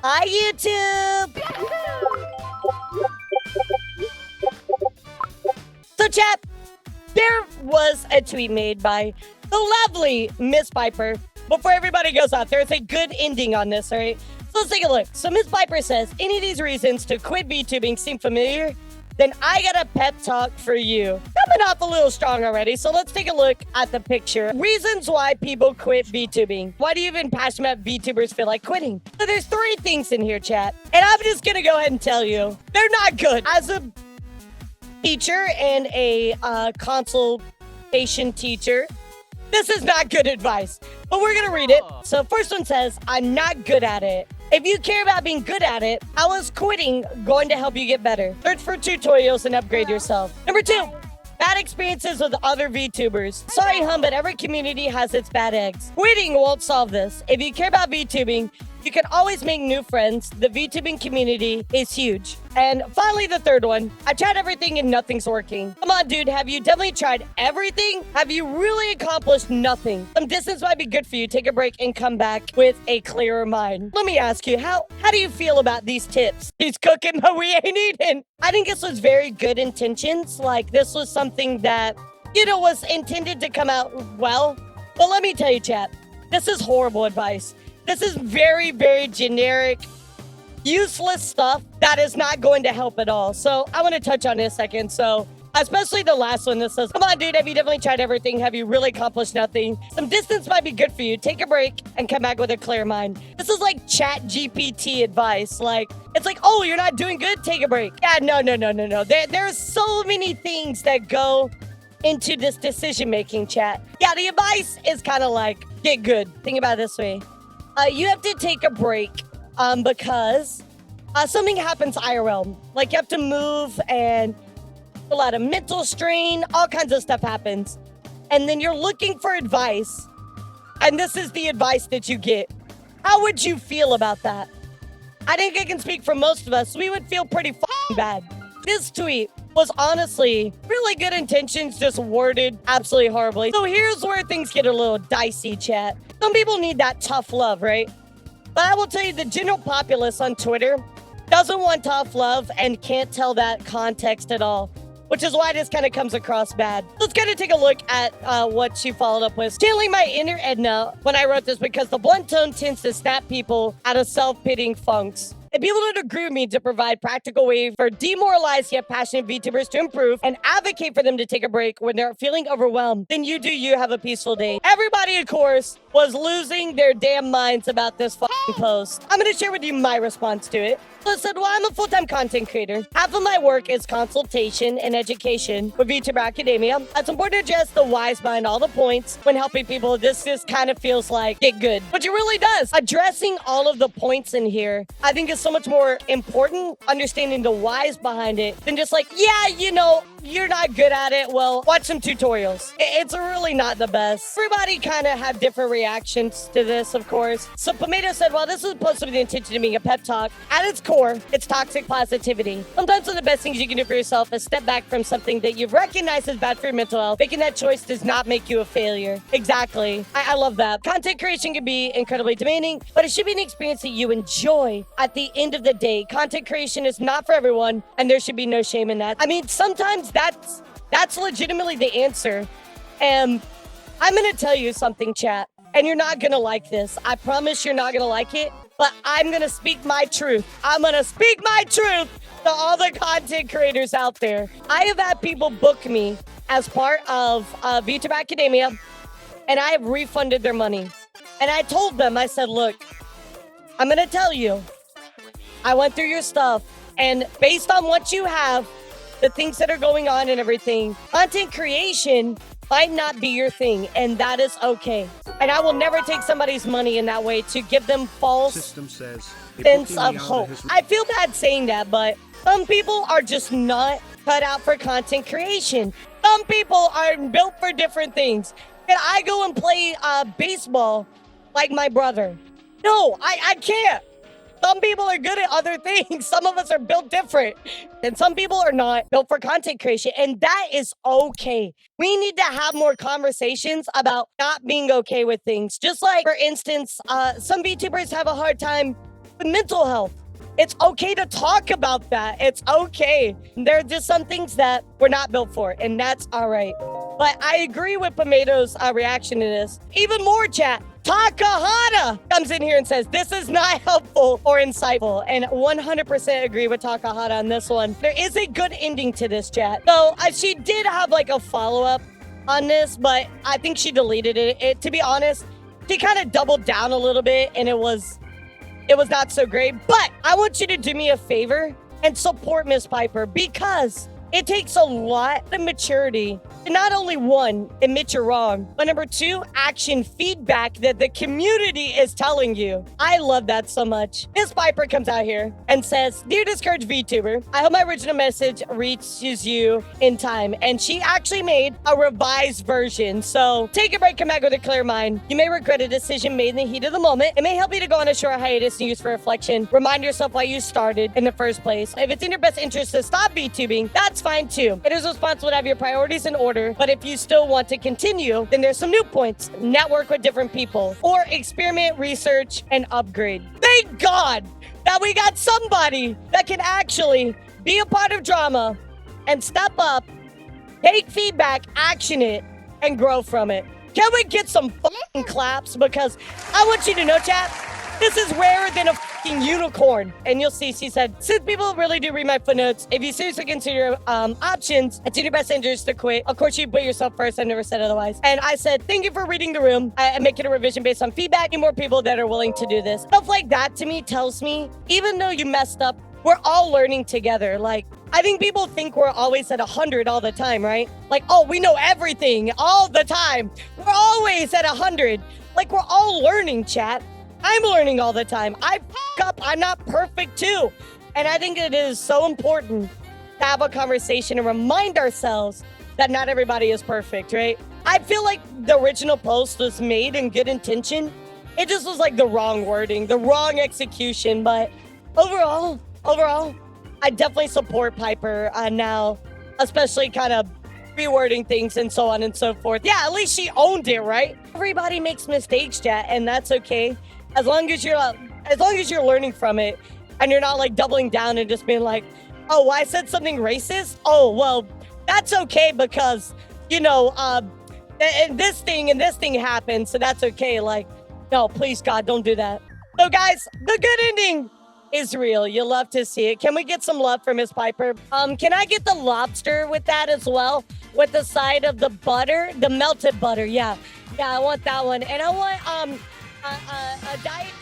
Hi, YouTube! So, chat, there was a tweet made by the lovely Miss Piper. Before everybody goes out there, it's a good ending on this, all right? So let's take a look. So Miss Piper says, any of these reasons to quit VTubing seem familiar? Then I got a pep talk for you. Coming off a little strong already, so let's take a look at the picture. Reasons why people quit VTubing. Why do you even passionate Vtubers feel like quitting? So there's 3 things in here, chat. And I'm just gonna go ahead and tell you, they're not good. As a teacher and a consultation teacher, this is not good advice, but we're gonna read it. So first one says, I'm not good at it. If you care about being good at it, how is quitting going to help you get better? Search for tutorials and upgrade yourself. Number 2, bad experiences with other VTubers. Sorry, but every community has its bad eggs. Quitting won't solve this. If you care about VTubing, you can always make new friends. The VTubing community is huge. And finally, the 3rd one. I tried everything and nothing's working. Come on, dude. Have you definitely tried everything? Have you really accomplished nothing? Some distance might be good for you. Take a break and come back with a clearer mind. Let me ask you, how do you feel about these tips? He's cooking, but we ain't eating. I think this was very good intentions. Like, this was something that, was intended to come out well. But let me tell you, chat, this is horrible advice. This is very, very generic, useless stuff that is not going to help at all. So I want to touch on this a second. So especially the last one that says, come on, dude, have you definitely tried everything? Have you really accomplished nothing? Some distance might be good for you. Take a break and come back with a clear mind. This is like chat GPT advice. Like, it's like, oh, you're not doing good? Take a break. Yeah, no. There's so many things that go into this decision-making, chat. Yeah, the advice is kind of like, get good. Think about it this way. You have to take a break because something happens IRL. Like, you have to move and a lot of mental strain, all kinds of stuff happens. And then you're looking for advice, and this is the advice that you get. How would you feel about that? I think I can speak for most of us. We would feel pretty bad. This tweet was honestly really good intentions, just worded absolutely horribly. So here's where things get a little dicey, chat. Some people need that tough love, right? But I will tell you, the general populace on Twitter doesn't want tough love and can't tell that context at all, which is why this kind of comes across bad. Let's kind of take a look at what she followed up with. Channeling my inner Edna when I wrote this because the blunt tone tends to snap people out of self-pitying funks. And people don't agree with me to provide practical ways for demoralized yet passionate VTubers to improve and advocate for them to take a break when they're feeling overwhelmed. Then you have a peaceful day. Everybody, of course, was losing their damn minds about this post. I'm going to share with you my response to it. So I said, well, I'm a full-time content creator. Half of my work is consultation and education with Vtuber Academia. It's important to address the whys behind all the points when helping people. This just kind of feels like get good, which it really does. Addressing all of the points in here, I think is so much more important, understanding the whys behind it, than just like, yeah, you're not good at it. Well, watch some tutorials. It's really not the best. Everybody kind of had different reactions to this, of course. So Pomato said, well, this was supposed to be the intention of being a pep talk. At its core, it's toxic positivity. Sometimes one of the best things you can do for yourself is step back from something that you've recognized as bad for your mental health. Making that choice does not make you a failure. Exactly. I love that. Content creation can be incredibly demanding, but it should be an experience that you enjoy. At the end of the day, content creation is not for everyone, and there should be no shame in that. I mean, sometimes that's legitimately the answer. And I'm going to tell you something, chat, and you're not going to like this. I promise you're not going to like it, but I'm going to speak my truth. I'm going to speak my truth to all the content creators out there. I have had people book me as part of Vtuber Academia, and I have refunded their money. And I told them, I said, look, I'm going to tell you, I went through your stuff, and based on what you have, the things that are going on and everything, content creation might not be your thing, and that is okay. And I will never take somebody's money in that way to give them false sense of hope. I feel bad saying that, but some people are just not cut out for content creation. Some people are built for different things. Can I go and play baseball like my brother? No, I can't. Some people are good at other things. Some of us are built different. And some people are not built for content creation. And that is okay. We need to have more conversations about not being okay with things. Just like, for instance, some VTubers have a hard time with mental health. It's okay to talk about that. It's okay. There are just some things that we're not built for, and that's all right. But I agree with Pomato's reaction to this. Even more, chat. Takahata comes in here and says, this is not helpful or insightful. And 100% agree with Takahata on this one. There is a good ending to this, chat. So she did have like a follow-up on this, but I think she deleted it. To be honest, she kind of doubled down a little bit, and it was not so great. But I want you to do me a favor and support Miss Piper, because it takes a lot of maturity to not only, one, admit you're wrong, but number two, action feedback that the community is telling you. I love that so much. Miss Piper comes out here and says, dear Discouraged VTuber, I hope my original message reaches you in time. And she actually made a revised version. So take a break, come back with a clear mind. You may regret a decision made in the heat of the moment. It may help you to go on a short hiatus and use for reflection. Remind yourself why you started in the first place. If it's in your best interest to stop VTubing, that's fine too. It is responsible to have your priorities in order, but if you still want to continue, then there's some new points. Network with different people, or experiment, research, and upgrade. Thank God that we got somebody that can actually be a part of drama and step up, take feedback, action it, and grow from it. Can we get some fucking claps? Because I want you to know, chat, this is rarer than a fucking unicorn. And you'll see, she said, since people really do read my footnotes, if you seriously consider options, it's in your best interest to quit. Of course, you put yourself first. I never said otherwise. And I said, thank you for reading the room and making a revision based on feedback. Need more people that are willing to do this. Stuff like that to me tells me, even though you messed up, we're all learning together. Like, I think people think we're always at 100 all the time, right? Like, oh, we know everything all the time. We're always at 100. Like, we're all learning, chat. I'm learning all the time. I fuck up. I'm not perfect too. And I think it is so important to have a conversation and remind ourselves that not everybody is perfect, right? I feel like the original post was made in good intention. It just was like the wrong wording, the wrong execution. But overall, I definitely support Piper now, especially kind of rewording things and so on and so forth. Yeah, at least she owned it, right? Everybody makes mistakes, chat, and that's okay. As long as you're learning from it and you're not like doubling down and just being like, oh, I said something racist. Oh, well, that's okay because, you know, and this thing happened. So that's okay. Like, no, please, God, don't do that. So guys, the good ending is real. You love to see it. Can we get some love for Miss Piper? Can I get the lobster with that as well? With the side of the butter, the melted butter. Yeah, I want that one. And I want, a Diet